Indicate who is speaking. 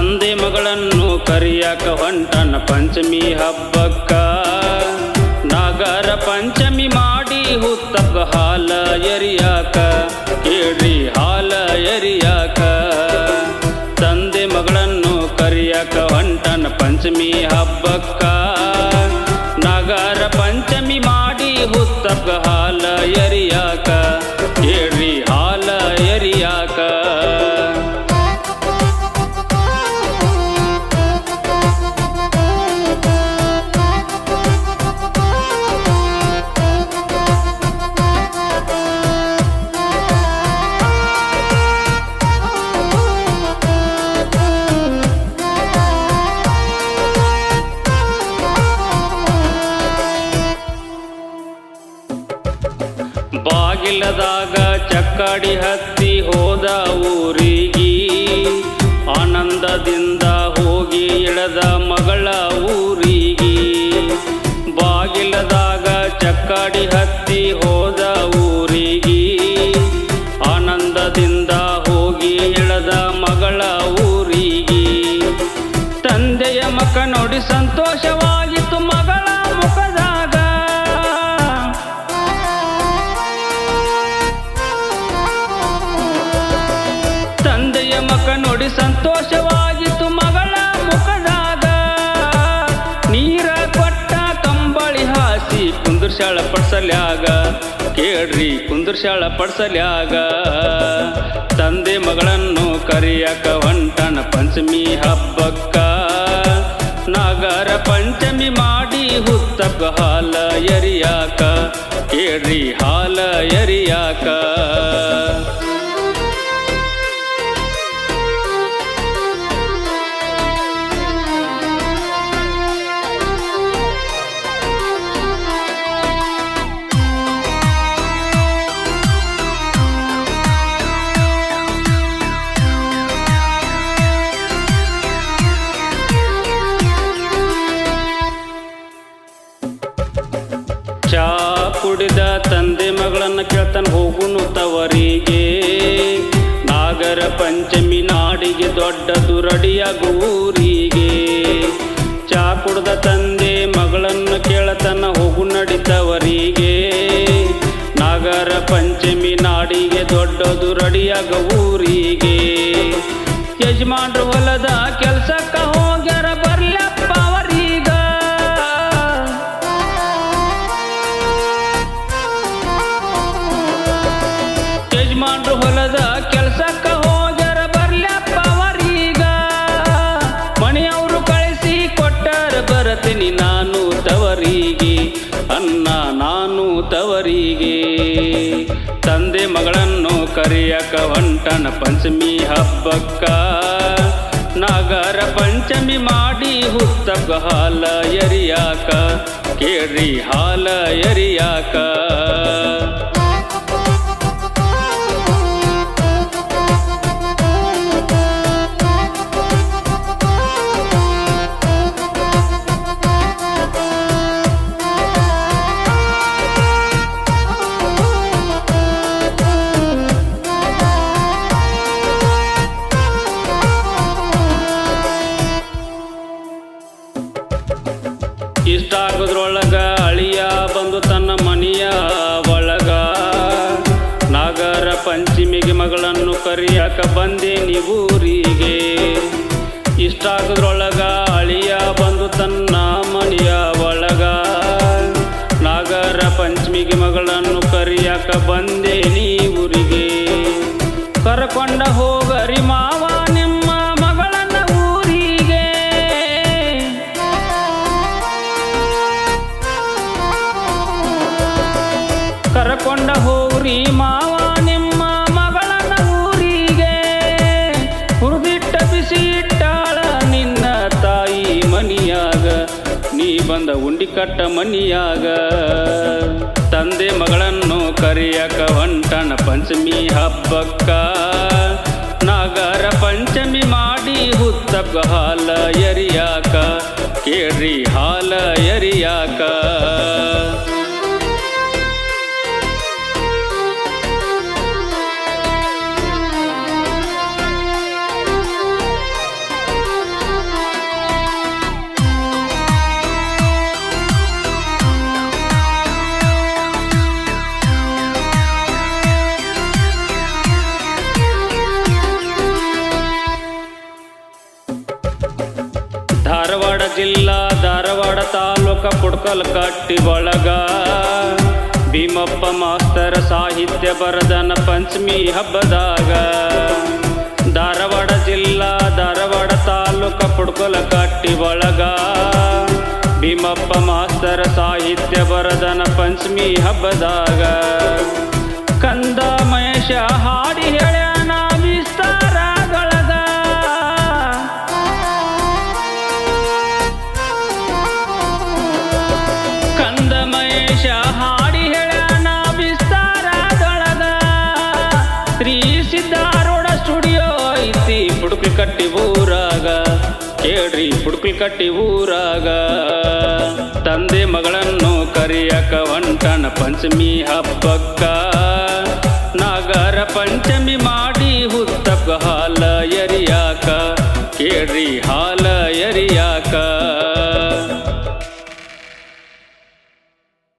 Speaker 1: ತಂದೆ ಮಗಳನ್ನು ಕರಿಯಾಕ ಹೊಂಟನ ಪಂಚಮಿ ಹಬ್ಬಕ್ಕ ನಾಗರ ಪಂಚಮಿ ಮಾಡಿ ಹುತ್ತಪ್ಪ ಹಾಲ ಎರಿಯಾಕ ಕೇಳ್ರಿ ಹಾಲ ಎರಿಯಾಕ ತಂದೆ ಮಗಳನ್ನು ಕರಿಯಾಕ ಹೊಂಟನ ಪಂಚಮಿ ಹಬ್ಬಕ್ಕ ನಾಗರ ಪಂಚಮಿ ಮಾಡಿ ಹುತ್ತಪ್ಪ ಹಾಲ ಎರಿಯಾಕ ಕೇಳ್ರಿ ಹಾಲ ಎರಿಯಾಕ ಬಾಗಿಲದಾಗ ಚಕ್ಕಡಿ ಹತ್ತಿ ಹೋದ ಊರಿಗಿ ಆನಂದದಿಂದ ಹೋಗಿ ಇಳದ ಮಗಳ ಊರಿಗಿ ಬಾಗಿಲದಾಗ ಚಕ್ಕಡಿ ಹತ್ತಿ ಹೋದ ಊರಿಗಿ ಆನಂದದಿಂದ ಹೋಗಿ ಇಳದ ಮಗಳ ಊರಿಗಿ ತಂದೆಯ ಮಕ ನೋಡಿ ಸಂತೋಷವಾಗಿತ್ತು ಮಗಳ ಮುಖದಾಗ ನೋಡಿ ಸಂತೋಷವಾಗಿತ್ತು ಮಗಳ ಮುಖದಾಗ ನೀರ ಕೊಟ್ಟ ಕಂಬಳಿ ಹಾಸಿ ಕುಂದುರ್ಶಾಳ ಪಡ್ಸಲ್ಯಾಗ ಕೇಳ್ರಿ ಕುಂದುರ್ಶಾಳ ಪಡ್ಸಲ್ಯಾಗ ತಂದೆ ಮಗಳನ್ನು ಕರಿಯಾಕ ಹೊಂಟನ ಪಂಚಮಿ ಹಬ್ಬಕ್ಕ ನಾಗರ ಪಂಚಮಿ ಮಾಡಿ ಹುತ್ತಪ್ಪ ಹಾಲ ಎರಿಯಾಕ ಕೇಳ್ರಿ ಹಾಲ ಎರಿಯಾಕ ಚಾ ಕುಡಿದ ತಂದೆ ಮಗಳನ್ನ ಕೇಳ್ತಾನ ಹೋಗುನು ತವರಿಗೆ ನಾಗರ ಪಂಚಮಿ ನಾಡಿಗೆ ದೊಡ್ಡ ದುರಡಿಯಾಗ ಊರಿಗೆ ಚಾ ಕುಡ್ದ ತಂದೆ ಮಗಳನ್ನು ಕೇಳತನ ಹೋಗು ನಡಿತವರಿಗೆ ನಾಗರ ಪಂಚಮಿ ನಾಡಿಗೆ ದೊಡ್ಡ ದುರಡಿಯಾಗ ಊರಿಗೆ ಯಜಮಾನ್ರು ಹೊಲದ ಕೆಲ್ಸಕ್ಕ ಹೋಗ್ಯಾರ ಬರ್ಲಪ್ಪ ಅವರೀಗ ಯಜಮಾನ್ರು ಹೊಲದ ಕೆಲ್ಸಕ್ಕ ಹೋಗ್ಯಾರ ಬರ್ಲಪ್ಪ ಅವರೀಗ ಮನೆಯವರು ಕಳಿಸಿ ಕೊಟ್ಟಾರ ಬರತೀನಿ ನಾನು ತವರಿಗೆ ಅನ್ನ ನಾನು ತವರಿಗೆ ತಂದೆ ಮಗಳನ್ನು ಕರಿಯಾಕ ಹೊಂಟನ ಪಂಚಮಿ ಹಬ್ಬಕ್ಕ ನಾಗರ ಪಂಚಮಿ ಮಾಡಿ ಹುತ್ತಪ್ಪ ಹಾಲ ಎರಿಯಾಕ ಕೇಳ್ರಿ ಹಾಲ ಎರಿಯಾಕ ಇಷ್ಟ ಆಗೋದ್ರೊಳಗ ಅಳಿಯ ಬಂದು ತನ್ನ ಮನೆಯ ಒಳಗ ನಾಗರ ಪಂಚಮಿಗೆ ಮಗಳನ್ನು ಕರಿಯಾಕ ಬಂದೆ ನೀವೂರಿಗೆ ಇಷ್ಟ ಆಗೋದ್ರೊಳಗ ಅಳಿಯ ಬಂದು ತನ್ನ ಮನೆಯ ಒಳಗ ನಾಗರ ಪಂಚಮಿಗೆ ಮಗಳನ್ನು ಕರಿಯಾಕ ಬಂದೆ ನೀವೂರಿಗೆ ಕರ್ಕೊಂಡ ಹೋಗರಿ ಮಾವ ನಿಮ್ಮ ಮಗಳನ್ನ ಊರಿಗೆ ಕರ್ಕೊಂಡ ಹೋಗ್ರಿ ಮಾವ ನಿಮ್ಮ ಮಗಳನ್ನ ಊರಿಗೆ ಹುರಿದಿಟ್ಟ ಬಿಸಿ ಇಟ್ಟಾಳ ನಿನ್ನ ತಾಯಿ ಮನಿಯಾಗ ನೀ ಬಂದ ಉಂಡಿ ಕಟ್ಟ ಮನಿಯಾಗ ತಂದೆ ಮಗಳನ್ನು ಕರಿಯಾಕ ಹೊಂಟನ ಪಂಚಮಿ ಹಬ್ಬಕ್ಕ ನಾಗರ ಪಂಚಮಿ ಮಾಡಿ ಹುತ್ತಪ್ಪ ಹಾಲ ಎರಿಯಾಕ ಕೇಳ್ರಿ ಹಾಲ ಎರಿಯಾಕ ಧಾರವಾಡ ತಾಲೂಕ ಪುಡ್ಕಲ್ ಕಟ್ಟಿ ಒಳಗ ಭೀಮಪ್ಪ ಮಾಸ್ತರ ಸಾಹಿತ್ಯ ಬರದನ ಪಂಚಮಿ ಹಬ್ಬದಾಗ. ಧಾರವಾಡ ಜಿಲ್ಲಾ ಧಾರವಾಡ ತಾಲೂಕ ಪುಡ್ಕಲ್ ಕಟ್ಟಿ ಒಳಗ ಭೀಮಪ್ಪ ಮಾಸ್ತರ ಸಾಹಿತ್ಯ ಬರದನ ಪಂಚಮಿ ಹಬ್ಬದಾಗ. ಕಂದ ಮಹೇಶ ಹಾಡಿ ಹೇಳ್ಯಾನ ವಿಸ್ತಾರಗಳಗ. ಕಂದ ಮಹೇಶ ಹಾಡಿ ಹೇಳ್ಯಾನ ವಿಸ್ತಾರದೊಳಗ. ಶ್ರೀ ಸಿದ್ದಾರೂಢ ಸ್ಟುಡಿಯೋ ಐತಿ ಪುಡ್ಕಲ್ ಕಟ್ಟಿ ಊರಾಗ. ಕೇಳ್ರಿ ಪುಡ್ಕಲ್ ಕಟ್ಟಿ ಊರಾಗ. ತಂದೆ ಮಗಳನ್ನು ಕರಿಯಕ ಹೊಂಟನ ಪಂಚಮಿ ಹಬ್ಬಕ್ಕ. ನಾಗರ ಪಂಚಮಿ ಮಾಡಿ ಹುತ್ತಕ ಹಾಲ ಎರಿಯಾಕ. ಕೇಳ್ರಿ